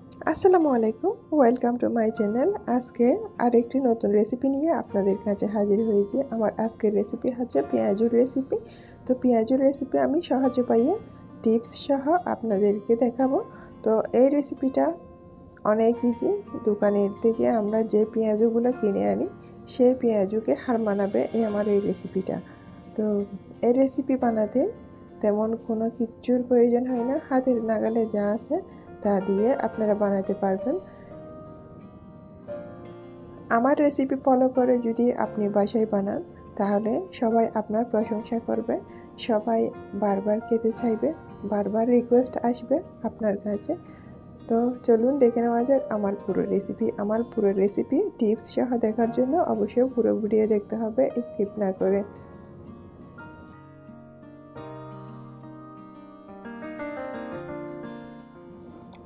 আসসালামু আলাইকুম, welcome to my channel. আজকে আরেকটি নতুন রেসিপি নিয়ে আপনাদের কাছে হাজির হয়েছি। আমার আজকের রেসিপি হচ্ছে পেঁয়াজুর রেসিপি। তো পেঁয়াজুর রেসিপি আমি সহজ উপায়ে টিপস সহ আপনাদেরকে দেখাবো। তো এই রেসিপিটা অনেক ইজি। দোকানের থেকে আমরা যে পেঁয়াজুগুলো কিনে আনি সেই পেঁয়াজুকে হার মানাবে আমার এই রেসিপিটা। তো এই রেসিপি বানাতে তেমন কোনো কিচ্ছুর প্রয়োজন হয় না, হাতের নাগালে যা আছে তা দিয়ে আপনারা বানাতে পারবেন। আমার রেসিপি ফলো করে যদি আপনি বাসায় বানান তাহলে সবাই আপনার প্রশংসা করবে, সবাই বারবার খেতে চাইবে, বারবার রিকোয়েস্ট আসবে আপনার কাছে। তো চলুন দেখে নেওয়া যাক আমার পুরো রেসিপি টিপস সহ দেখার জন্য অবশ্যই পুরো ভিডিও দেখতে হবে, স্কিপ না করে।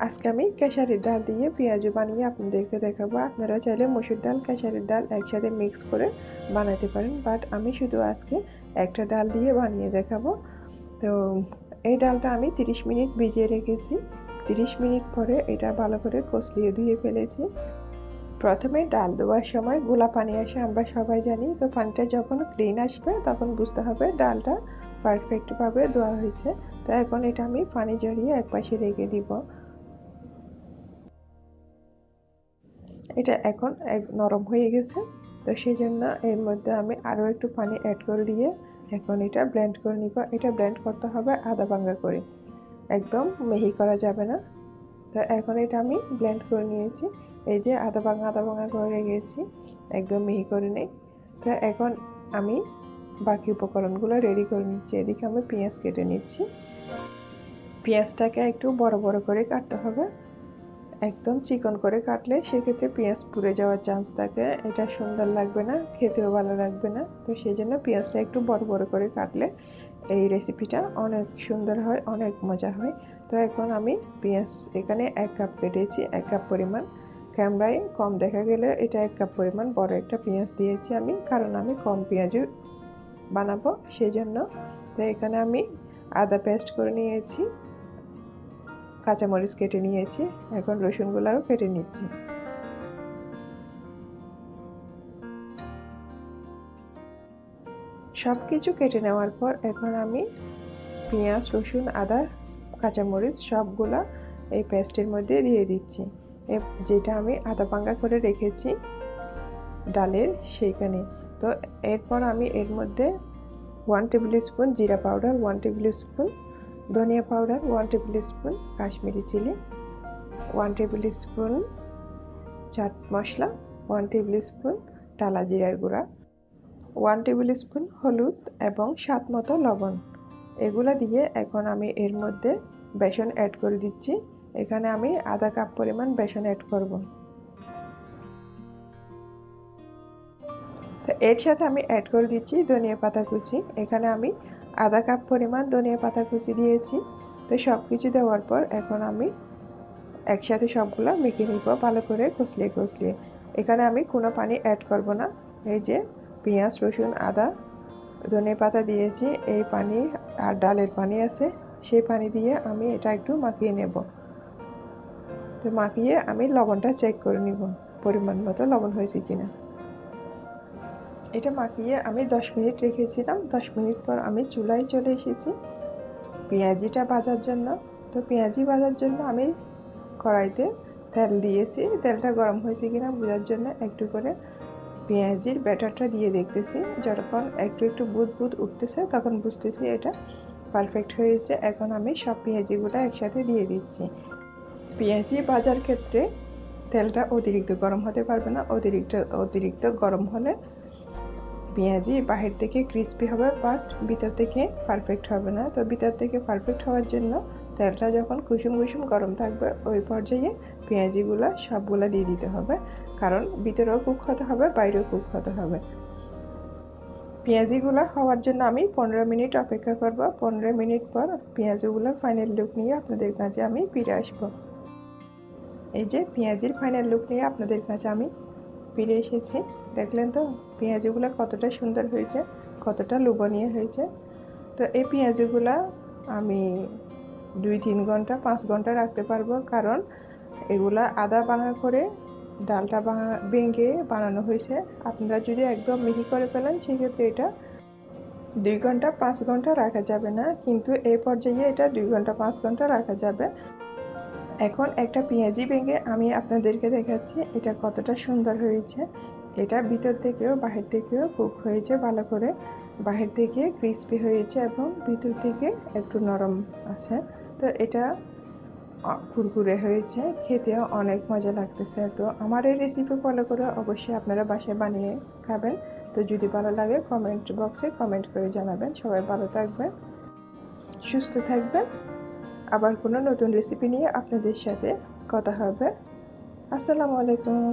আজকে আমি খেসারির ডাল দিয়ে পেঁয়াজু বানিয়ে আপনাদেরকে দেখাবো। আপনারা চাইলে মসুর ডাল খেসারির ডাল একসাথে মিক্স করে বানাতে পারেন, বাট আমি শুধু আজকে একটা ডাল দিয়ে বানিয়ে দেখাবো। তো এই ডালটা আমি 30 মিনিট ভিজিয়ে রেখেছি। 30 মিনিট পরে এটা ভালো করে কষলিয়ে ধুয়ে ফেলেছি। প্রথমে ডাল দেওয়ার সময় গোলা পানি আসে, আমরা সবাই জানি। তো পানিটা যখন ক্লিন আসবে তখন বুঝতে হবে ডালটা পারফেক্টভাবে ধোয়া হয়েছে। তো এখন এটা আমি পানি ঝরিয়ে একপাশে রেখে দিব। এটা এখন নরম হয়ে গেছে, তো সেই জন্য এর মধ্যে আমি আরও একটু পানি অ্যাড করে দিয়ে এখন এটা ব্লেন্ড করে নিব। এটা ব্লেন্ড করতে হবে আধা ভাঙা করে, একদম মিহি করা যাবে না। তো এখন এটা আমি ব্লেন্ড করে নিয়েছি। এই যে আধা ভাঙা করে রেখেছি, একদম মিহি করে নেই। তো এখন আমি বাকি উপকরণগুলো রেডি করে নিচ্ছি। এদিকে আমি পেঁয়াজ কেটে নিচ্ছি। পেঁয়াজটাকে একটু বড় বড় করে কাটতে হবে, একদম চিকন করে কাটলে সেক্ষেত্রে পেঁয়াজ পুড়ে যাওয়ার চান্স থাকে, এটা সুন্দর লাগবে না, খেতেও ভালো লাগবে না। তো সেই জন্য পেঁয়াজটা একটু বড় বড় করে কাটলে এই রেসিপিটা অনেক সুন্দর হয়, অনেক মজা হয়। তো এখন আমি পেঁয়াজ এখানে 1 কাপ কেটেছি, 1 কাপ পরিমাণ। ক্যামেরায় কম দেখা গেলে এটা 1 কাপ পরিমাণ বড় একটা পেঁয়াজ দিয়েছি আমি, কারণ আমি কম পেঁয়াজও বানাবো সেই জন্য। তো এখানে আমি আদা পেস্ট করে নিয়েছি, কাঁচামরিচ কেটে নিয়েছি, এখন রসুনগুলোও কেটে নিচ্ছি। সব কিছু কেটে নেওয়ার পর এখন আমি পেঁয়াজ, রসুন, আদা, কাঁচামরিচ সবগুলা এই পেস্টের মধ্যে দিয়ে দিচ্ছি, যেটা আমি আধা ভাঙা করে রেখেছি ডালের সেইখানে। তো এরপর আমি এর মধ্যে 1 টেবিল স্পুন জিরা পাউডার, 1 টেবিল স্পুন ধনিয়া powder, 1 tablespoon Kashmiri chilli, 1 tablespoon chaat masala, 1 tablespoon টালা জিরার গুঁড়া, 1 টেবিল স্পুন হলুদ এবং স্বাদ মতো লবণ। এগুলা দিয়ে এখন আমি এর মধ্যে বেসন অ্যাড করে দিচ্ছি। এখানে আমি আধা কাপ পরিমাণ বেসন অ্যাড করব। তো এর সাথে আমি অ্যাড করে দিচ্ছি ধনিয়া পাতা কুচি। এখানে আমি আধা কাপ পরিমাণ ধনিয়া পাতা কুচি দিয়েছি। তো সব কিছু দেওয়ার পর এখন আমি একসাথে সবগুলো মেখে নিব ভালো করে কষলিয়ে। এখানে আমি কোনো পানি অ্যাড করব না। এই যে পেঁয়াজ, রসুন, আদা, ধনে পাতা দিয়েছি, এই পানি আর ডালের পানি আছে, সেই পানি দিয়ে আমি এটা একটু মাখিয়ে নেব। তো মাখিয়ে আমি লবণটা চেক করে নিব পরিমাণ মতো লবণ হয়েছে কিনা। এটা মাখিয়ে আমি 10 মিনিট রেখেছিলাম। 10 মিনিট পর আমি চুলায় চলে এসেছি পেঁয়াজিটা ভাজার জন্য। তো পেঁয়াজি ভাজার জন্য আমি কড়াইতে তেল দিয়েছি, তেলটা গরম হয়েছে কিনা বোঝার জন্য একটু করে পেঁয়াজির ব্যাটারটা দিয়ে দেখতেছি। যখন একটু বুদবুদ উঠতেছে তখন বুঝতেছি এটা পারফেক্ট হয়েছে। এখন আমি সব পেঁয়াজিগুলো একসাথে দিয়ে দিচ্ছি। পেঁয়াজি ভাজার ক্ষেত্রে তেলটা অতিরিক্ত গরম হতে পারবে না, অতিরিক্ত গরম হলে পেঁয়াজি বাহির থেকে ক্রিস্পি হবে বাট ভিতর থেকে পারফেক্ট হবে না। তো ভিতর থেকে পারফেক্ট হওয়ার জন্য তেলটা যখন কুসুম গরম থাকবে ওই পর্যায়ে পেঁয়াজিগুলো সবগুলো দিয়ে দিতে হবে, কারণ ভিতরেও কুক হতে হবে, বাইরেও কুক হতে হবে। পেঁয়াজিগুলো হওয়ার জন্য আমি 15 মিনিট অপেক্ষা করব। 15 মিনিট পর পেঁয়াজিগুলোর ফাইনাল লুক নিয়ে আপনাদের কাছে আমি ফিরে আসব। এই যে পেঁয়াজির ফাইনাল লুক নিয়ে আপনাদের কাছে আমি ফিরে এসেছি। দেখলেন তো পেঁয়াজিগুলো কতটা সুন্দর হয়েছে, কতটা লোভনীয় হয়েছে। তো এই পেঁয়াজিগুলো আমি 2-3 ঘন্টা 5 ঘন্টা রাখতে পারবো, কারণ এগুলা আদা ভাঙা করে ডালটা ভেঙে বানানো হয়েছে। আপনারা যদি একদম মিহি করে ফেলেন সেক্ষেত্রে এটা 2 ঘন্টা 5 ঘন্টা রাখা যাবে না, কিন্তু এই পর্যায়ে এটা 2 ঘন্টা 5 ঘন্টা রাখা যাবে। এখন একটা পেঁয়াজি ভেঙে আমি আপনাদেরকে দেখাচ্ছি এটা কতটা সুন্দর হয়েছে। এটা ভিতর থেকেও বাহির থেকেও কুক হয়েছে ভালো করে, বাহির থেকে ক্রিস্পি হয়েছে এবং ভিতর থেকে একটু নরম আছে। তো এটা কুরকুরে হয়েছে, খেতেও অনেক মজা লাগতেছে। তো আমার এই রেসিপি ফলো করে অবশ্যই আপনারা বাসায় বানিয়ে খাবেন। তো যদি ভালো লাগে কমেন্ট বক্সে কমেন্ট করে জানাবেন। সবাই ভালো থাকবেন, সুস্থ থাকবেন। আবার কোনো নতুন রেসিপি নিয়ে আপনাদের সাথে কথা হবে। আসসালামু আলাইকুম।